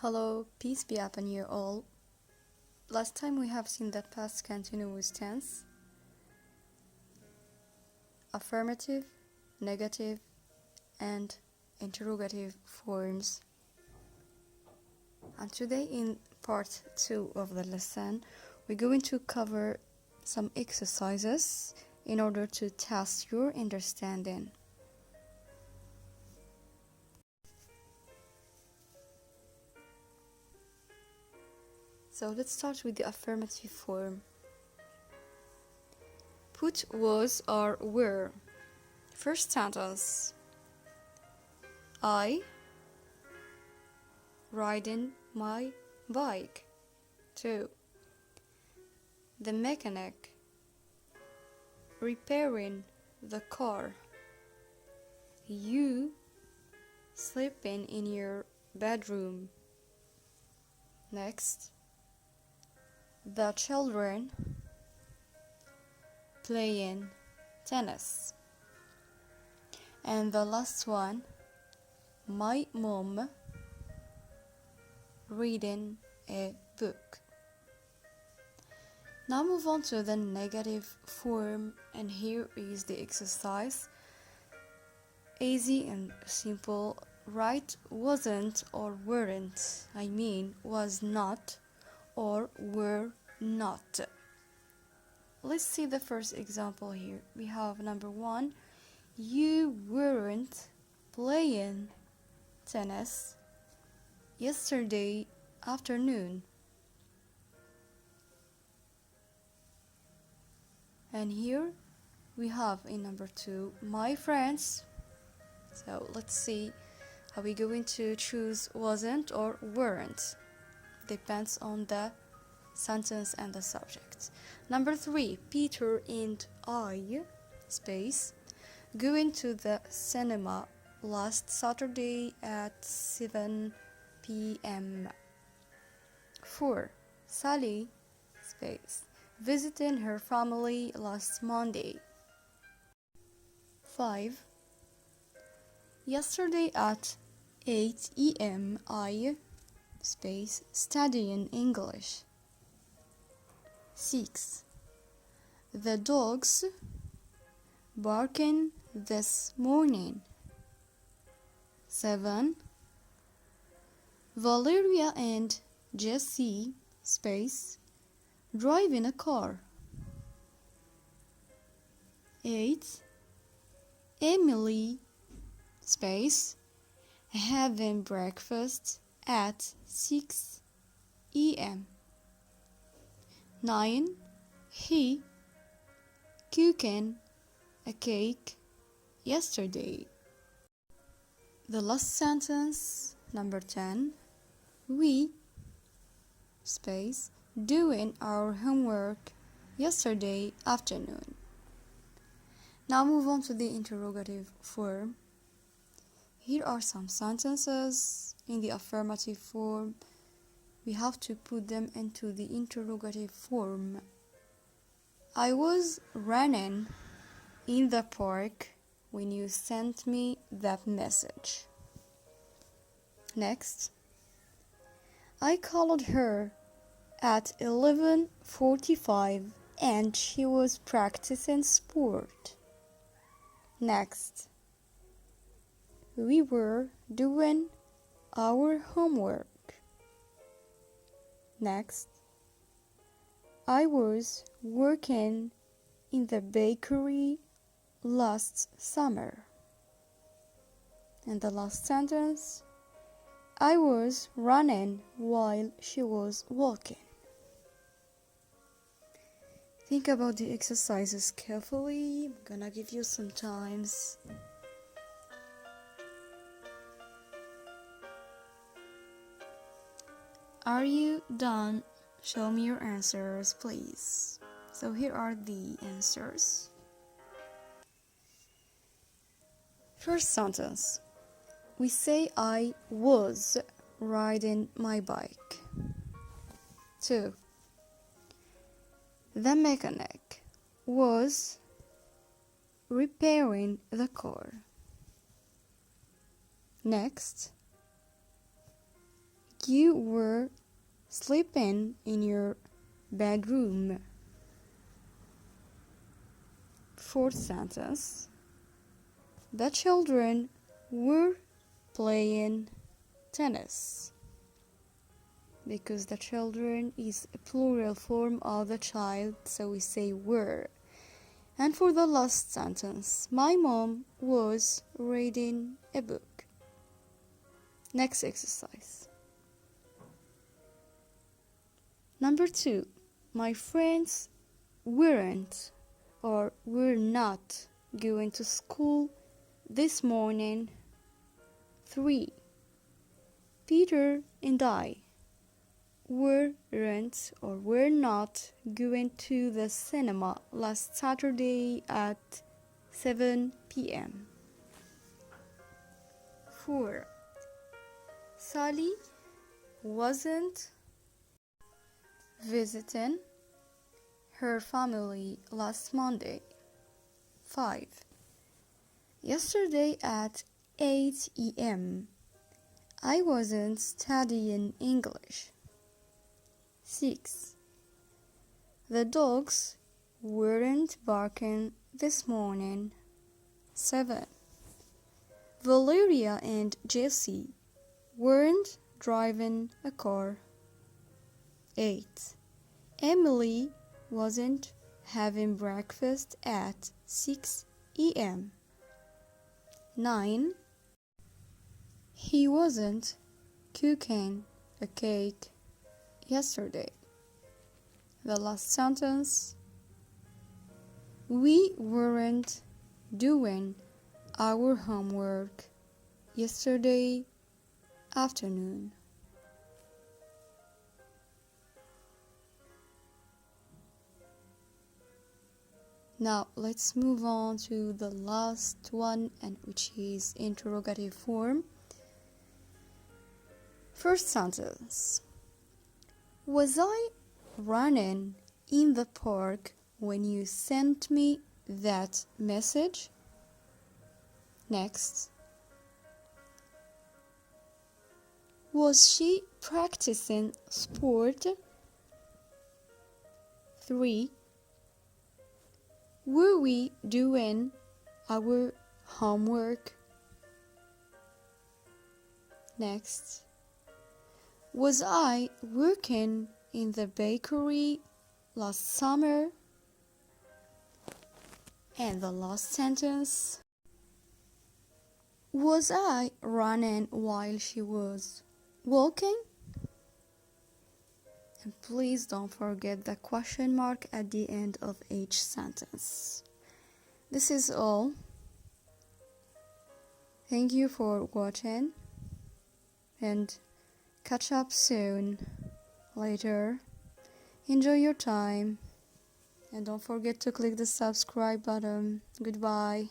Hello, peace be upon you all. Last time we have seen the past continuous tense, affirmative, negative, and interrogative forms. And today in part 2 of the lesson, we're going to cover some exercises in order to test your understanding. So let's start with the affirmative form. Put was or were. First sentence. I riding my bike. 2. The mechanic repairing the car. You sleeping in your bedroom. Next. The children playing tennis. And the last one, my mom reading a book. Now move on to the negative form, and here is the exercise. Easy and simple. Write wasn't or weren't. I mean was not or were not. Let's see the first example here. We have number 1. You weren't playing tennis yesterday afternoon. And here we have in number 2, my friends. So let's see, are we going to choose wasn't or weren't? Depends on the sentence and the subject. Number 3, Peter and I, space, going to the cinema last Saturday at 7 p.m. 4, Sally, space, visiting her family last Monday. 5, yesterday at 8 a.m. I, space, studying English. 6, the dogs barking this morning. 7, Valeria and Jesse, space, driving a car. 8, Emily, space, having breakfast at 6 a.m. 9, he cooking a cake yesterday. The last sentence, number 10, we, space, doing our homework yesterday afternoon. Now move on to the interrogative form. Here are some sentences in the affirmative form. We have to put them into the interrogative form. I was running in the park when you sent me that message. Next, I called her at 11:45 and she was practicing sport. Next, we were doing our homework. Next, I was working in the bakery last summer. And the last sentence, I was running while she was walking. Think about the exercises carefully. I'm gonna give you some times. Are you done? Show me your answers, please. So here are the answers. First sentence. We say I was riding my bike. 2. The mechanic was repairing the car. Next, You were sleeping in your bedroom. Fourth sentence. The children were playing tennis. Because the children is a plural form of the child, so we say were. And for the last sentence, my mom was reading a book. Next exercise. Number 2. My friends weren't or were not going to school this morning. 3. Peter and I weren't or were not going to the cinema last Saturday at 7 p.m. 4. Sally wasn't visiting her family last Monday. 5. Yesterday at 8 a.m. I wasn't studying English. 6. The dogs weren't barking this morning. 7. Valeria and Jessie weren't driving a car. 8. Emily wasn't having breakfast at 6 a.m. 9. He wasn't cooking a cake yesterday. The last sentence. We weren't doing our homework yesterday afternoon. Now let's move on to the last one, and which is interrogative form. First sentence. Was I running in the park when you sent me that message? Next. Was she practicing sport? 3. Were we doing our homework? Next. Was I working in the bakery last summer? And the last sentence. Was I running while she was walking? And please don't forget the question mark at the end of each sentence. This is all. Thank you for watching, and catch up soon later. Enjoy your time, and don't forget to click the subscribe button. Goodbye.